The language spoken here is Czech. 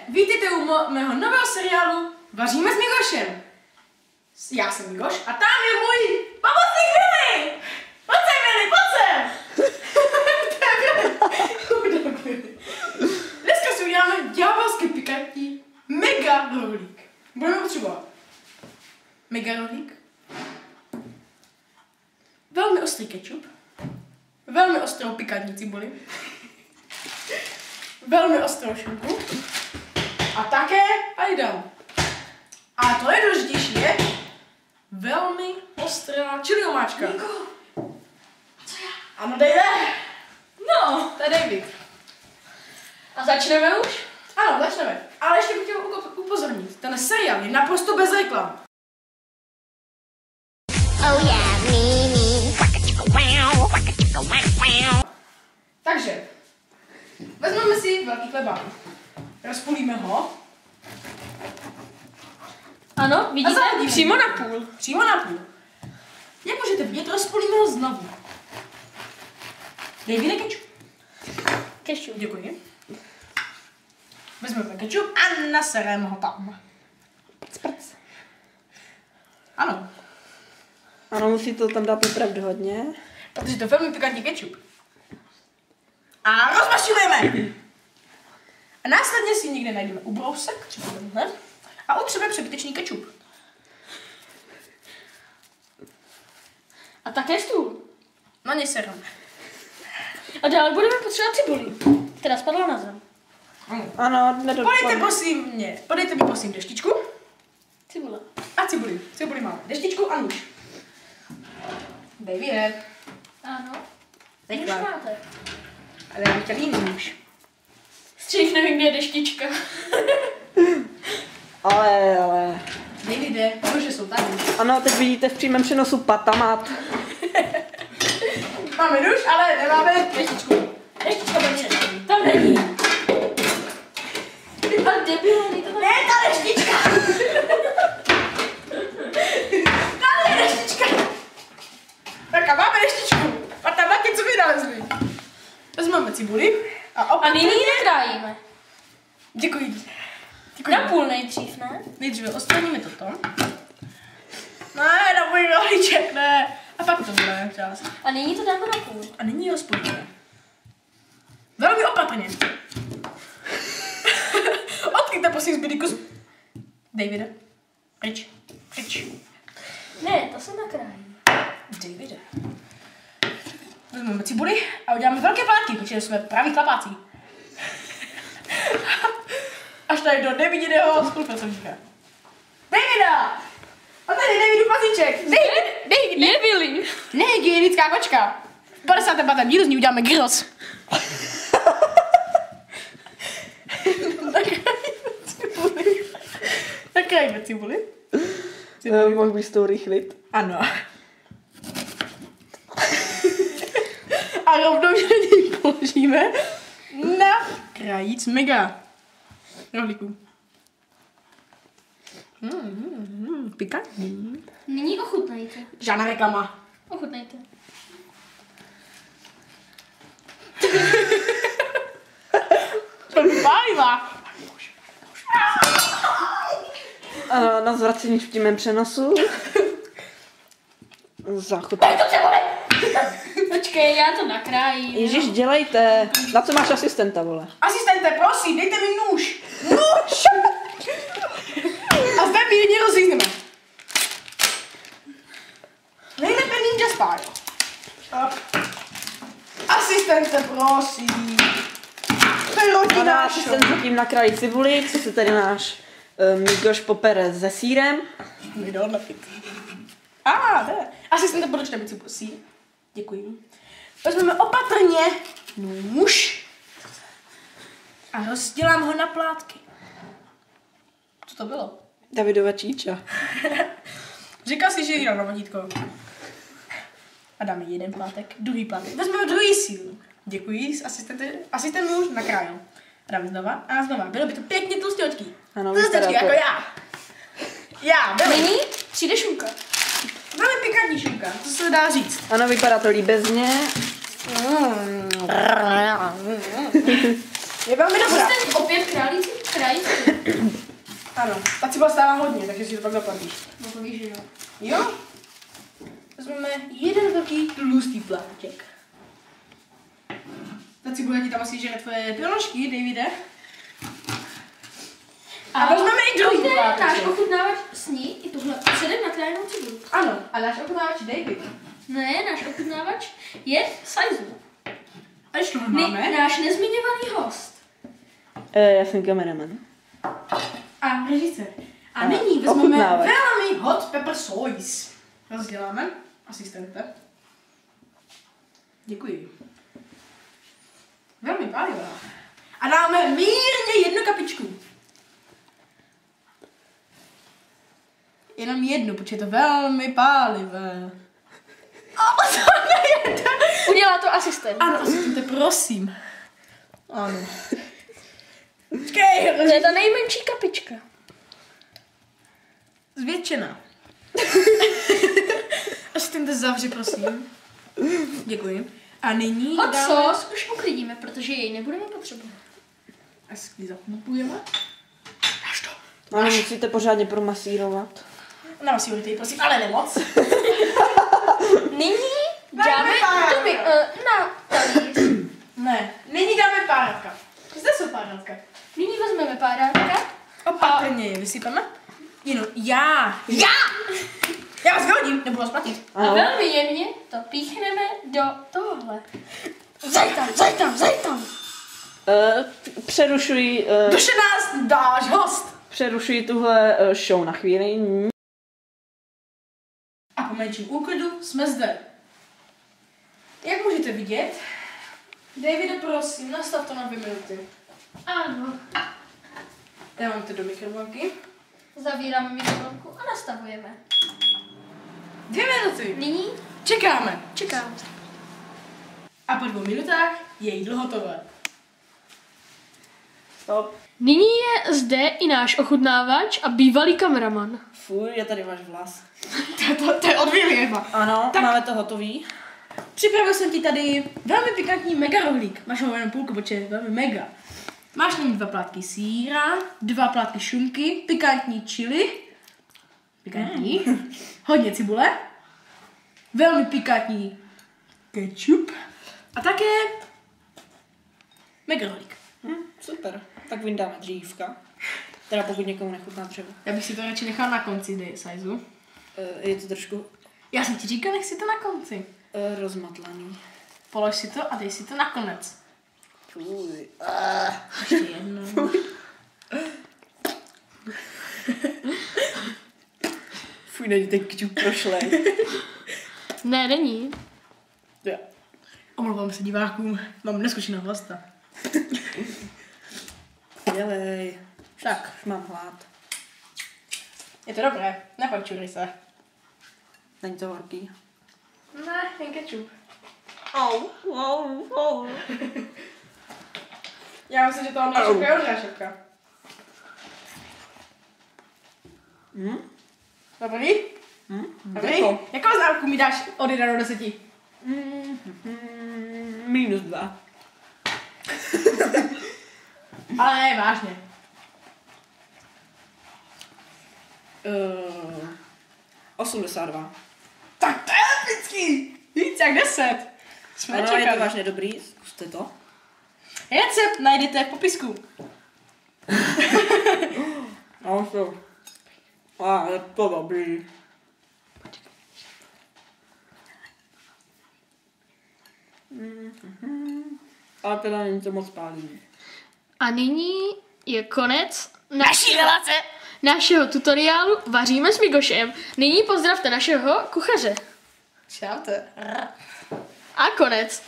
vítejte u mého nového seriálu Vaříme s Migošem. Já jsem Migoš a tam je můj pomocník Billy. Pojď sem, Billy, pojď sem. Dneska si uděláme ďábelsky pikantní mega rohlík. Budeme potřebovat mega rohlík, velmi ostrý kečup, velmi ostrou pikantní cibuli, velmi ostrou šunku a také ajdal. A to nejdůležitější je velmi ostrá chili omáčka. Niko, co já? Ano, David. No, to je David. A začneme už? Ano, začneme. Ale ještě bych chtěl upozornit. Ten seriál je naprosto bez reklam. Oh yeah, me. Takže, vezmeme si velký chleba. Rozpůlíme ho. Ano, vidíte? zahodíme. Přímo na půl. Přímo na půl. Jak můžete vidět, rozpůlíme ho znovu. Davide, kečup. Kečup. Děkuji. Vezmeme kečup a nasereme ho tam. Prc. Ano, Ano, musí to tam dát opravdu hodně. protože to je velmi pikantní kečup. A rozmašujeme. A následně si někde najdeme ubrousek, třeba tenhle, a utřeme přebytečný kečup. A také stůl. Na něj sereme. A dále budeme potřebovat cibuli, která spadla na zem. Ano, Podejte nedopadne. prosím mě, podejte mi prosím deštičku Cibule. a cibuli. Cibuli máme. Deštičku a nůž. Davide, Ano. Teď Už mám. máte. ale já bych chtěl jiný nůž. Střih nevím, kde je deštička. Ale. Davide, nože jsou tady. Ano, teď vidíte v přímém přenosu patamat. Máme nůž, ale nemáme deštičku. Deštička będzie. Tam není. Ale debil, nej to tam. Ne, ta deštička! Tady je deštička! Tak a máme deštičku. A tam taky, co vynalezli. Vezmeme cibuli a A nyní ji nakrájíme. Děkuji. Na půl nejdřív, ne? Nejdříve odstraníme toto. Ne, na můj rohlíček, ne. A pak to bude čas. A nyní to dáme na půl. A nyní rozpojíme. Velmi opatrně. Odkryjte prosím zbytý kus. Davide. Pryč. Pryč. Ne, to se nakrájí. Davide. Vezmeme cibuli a uděláme velké plátky, protože jsme praví chlapáci. Až tady do neviděného spolupracovníka. Davida! A tady Davidu pazíček. David. Je Billy. Nehygienická kočka. V 55. dílu z ní uděláme gyros. Nakrájíme cibuli. Mohl bys to urychlit. Ano. A rovnou ji položíme na krajíc mega rohlíku. Pikantní. Nyní ochutnejte. Žádná reklama. Ochutnejte. To je pálivá. Ano, na zvracení v přímém přenosu. Zachutnat. Počkej, já to nakrájím. Ježíš, dělejte. Na co máš asistenta, vole? Asistente, prosím, dejte mi nůž. Nůž! A zde my jedně rozřízneme. Nejlépe ninja style. Asistente, prosím. To je Ano, rodina. asistent zatím nakrájí cibuli, co se tady náš Migoš popere se sýrem. Mi do odlepit. To je. Asistente, proč mi cibuli sír? Děkuji. Vezmeme opatrně nůž a rozdělám ho na plátky. Co to bylo? Davidova číča. Říkal si, že jí dám na vodítko. A dáme jeden plátek, druhý plátek. Vezmeme druhý sílu. Děkuji, asistent mi už nakrájel. A dáme znova a znova. Bylo by to pěkně tlustěčký. Ano, Tlustěčký, vypadá to. jako já. Já, byl. Nyní přijde šunka. Máme pikantní šunka, to se dá říct. Ano, vypadá to líbezně. Je velmi dobrá. Ten opět králíci krají. Ano, ta cibule stává hodně, takže si to pak zaplatíš. No to víš, že jo. Jo? Vezmeme jeden velký tlustý pláček. Ta cibule ti tam asi žere tvoje pilonožky, Davide. A vezmeme i druhý náš pláček. ochutnávač sní i tohle předem nakrájenou cibuli. Ano, a náš ochutnávač David. Ne, náš ochutnávač je Saizu. A ještě tohle máme. Náš nezmiňovaný host. Já jsem kameraman. A režisér. A A nyní vezmeme ochutnávač. velmi hot pepper sauce. Rozděláme. Asistente. Děkuji. Velmi pálivá. A dáme mírně jednu kapičku. Jenom jednu, protože je to velmi pálivé. Ale to nejede. Udělá to asistent. Ano, asistente, prosím. Ano. Počkej, To je ta nejmenší kapička. zvětšená. Asistente, zavři, prosím. Děkuji. A nyní Hot dáme... sauce už uklidíme, protože jej nebudeme potřebovat. A si zapumpujeme. Dáš to. Ale musíte pořádně promasírovat. Na si ulitěj, prosím, ale nemoc. Nyní dáme na talíř. Ne, nyní dáme páratka. Zde jsou páratka. Nyní vezmeme párátka. Opatrně je vysypeme. Jenom já vás vyhodím, nebudu vás platit. A velmi jemně to píchneme do tohohle. Zaj tam. Přerušuji tuhle show na chvíli. A po menším úklidu jsme zde. Jak můžete vidět, Davide, prosím, nastav to na 2 minuty. Ano. Dávám to do mikrovlnky. Zavíráme mikrovlnku a nastavujeme. 2 minuty. Nyní Čekáme. čekám. A po 2 minutách je jídlo hotové. Stop. Nyní je zde i náš ochutnávač a bývalý kameraman. Fuj, je tady váš vlas. To je od Williama. Ano, Tak. máme to hotový. Připravil jsem ti tady velmi pikantní mega rohlík. Máš ho jenom půlku, protože je velmi mega. Máš na ní 2 plátky sýra, 2 plátky šunky, pikantní chili, pikantní, hodně cibule, velmi pikantní ketchup a také mega rohlík. Super. Tak vyndáme dřívka. Teda pokud někomu nechutná dřevo. Já bych si to radši nechal na konci Saizu. Je to trošku Já jsem ti říkal, nech si to na konci. rozmatlaný. Polož si to a dej si to na konec. Fuj. Ještě jednou. Fuj, není ten kťuk prošlej. Ne, není. Omlouvám se divákům, mám neskušeného hosta. Dělej. Tak, Už mám hlad. je to dobré, nepočurej se. Není to horký. Ne, jen ketchup. Já myslím, že to mám šepka je hodná šepka. Dobrý? Dobrý? Jako? Jakou známku mi dáš od 1 do 10? -2. Ale ne, vážně. 82. Tak to je epický! Víc jak 10. Jsme Ano, je to čekali. vážně dobrý, zkuste to. Recept najdete v popisku. No, to. Je to dobrý. Ale teda není to moc pálivý. A nyní je konec Naší relace! našeho tutoriálu Vaříme s Migošem. Nyní pozdravte našeho kuchaře. Čaute. A konec.